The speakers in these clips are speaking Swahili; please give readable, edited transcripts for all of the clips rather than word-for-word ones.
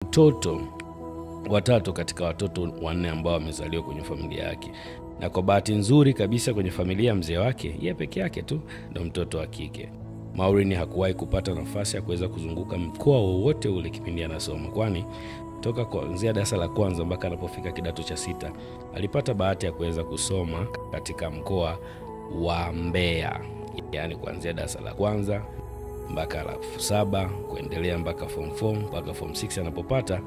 mtoto watatu katika watoto wanne ambao wamezaliwa kwenye familia yake. Na kwa bahati nzuri kabisa kwenye familia mzee wake, yeye peke yake tu ndo mtoto wa kike. Maureen hakuwahi kupata nafasi ya kuweza kuzunguka mkoa wowote ule kipindi anasoma, kwani toka kuanzia darasa la kwanza mpaka anapofika kidato cha 6 alipata bahati ya kuweza kusoma katika mkoa wa Mbeya. Yaani kuanzia darasa la kwanza mpaka la 7 kuendelea mpaka form 4 mpaka form 6 anapopata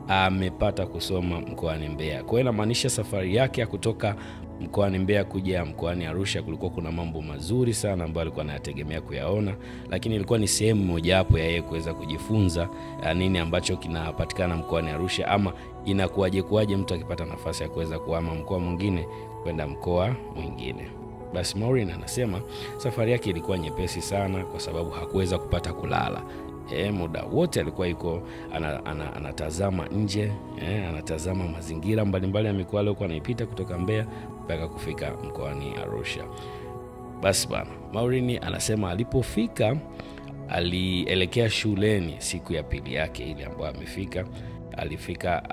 amepata kusoma mkoani Mbeya. Kwa hiyo inamaanisha safari yake ya kutoka mkoani Mbeya kuja mkoani Arusha kulikuwa kuna mambo mazuri sana ambayo alikuwa anategemea kuyaona, lakini ilikuwa ni sehemu moja hapo ya yeye kuweza kujifunza nini ambacho kinapatikana mkoani Arusha, ama inakuaje mtu akipata nafasi ya kuweza kuhama mkoa mwingine kwenda mkoa mwingine. Basi Maureen anasema safari yake ilikuwa nyepesi sana kwa sababu hakuweza kupata kulala. Muda wote alikuwa yuko anatazama nje, anatazama mazingira mbalimbali ya mikoa aliyokuwa anaipita kutoka Mbeya mpaka kufika mkoani Arusha. Basi bana, Maureen anasema alipofika alielekea shuleni siku ya pili yake ile ambayo amefika. Alifika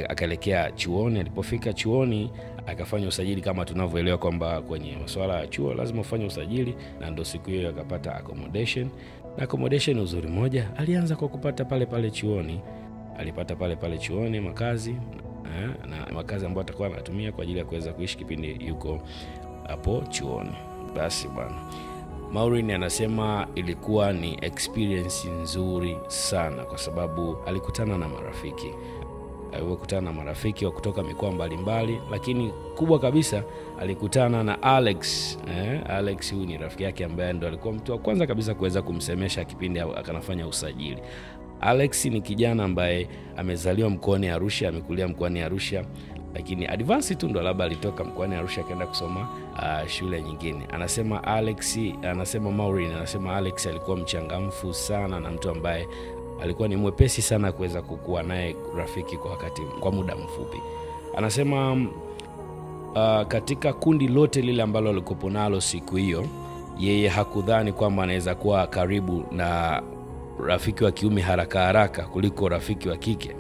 akaelekea chuoni. Alipofika chuoni akafanya usajili, kama tunavyoelewa kwamba kwenye masuala ya chuo lazima ufanye usajili, na ndio siku hiyo akapata accommodation. Na accommodation uzuri moja alianza kwa kupata pale chuoni. Alipata pale chuoni makazi, na makazi ambayo atakuwa anatumia kwa ajili ya kuweza kuishi kipindi yuko hapo chuoni. Basi bwana, Maureen anasema ilikuwa ni experience nzuri sana kwa sababu alikutana na marafiki. Alikutana na marafiki wa kutoka mikoa mbalimbali, lakini kubwa kabisa alikutana na Alex. Alex huyu ni rafiki yake ambaye ndo alikuwa mtu wa kwanza kabisa kuweza kumsemesha kipindi akanafanya usajili. Alex ni kijana ambaye amezaliwa mkoani Arusha, amekulia mkoani Arusha, lakini advance tu ndo labda alitoka mkoani Arusha akaenda kusoma shule nyingine. Anasema Maureen anasema Alex alikuwa mchangamfu sana na mtu ambaye alikuwa ni mwepesi sana kuweza kukua naye rafiki kwa muda mfupi. Anasema katika kundi lote lile ambalo alikopo nalo siku hiyo, yeye hakudhani kwamba anaweza kuwa karibu na rafiki wa kiume haraka kuliko rafiki wa kike.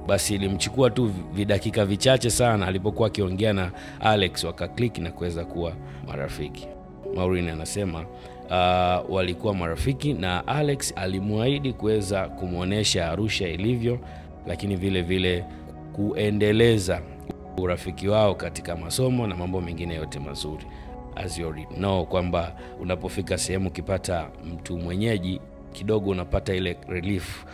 Basi ilimchukua tu vidakika vichache sana alipokuwa akiongea na Alex wakaklik na kuweza kuwa marafiki. Maureen anasema walikuwa marafiki na Alex alimuahidi kuweza kumuonesha Arusha ilivyo, lakini vile vile kuendeleza urafiki wao katika masomo na mambo mengine yote mazuri. As you already know kwamba unapofika sehemu ukipata mtu mwenyeji kidogo unapata ile relief.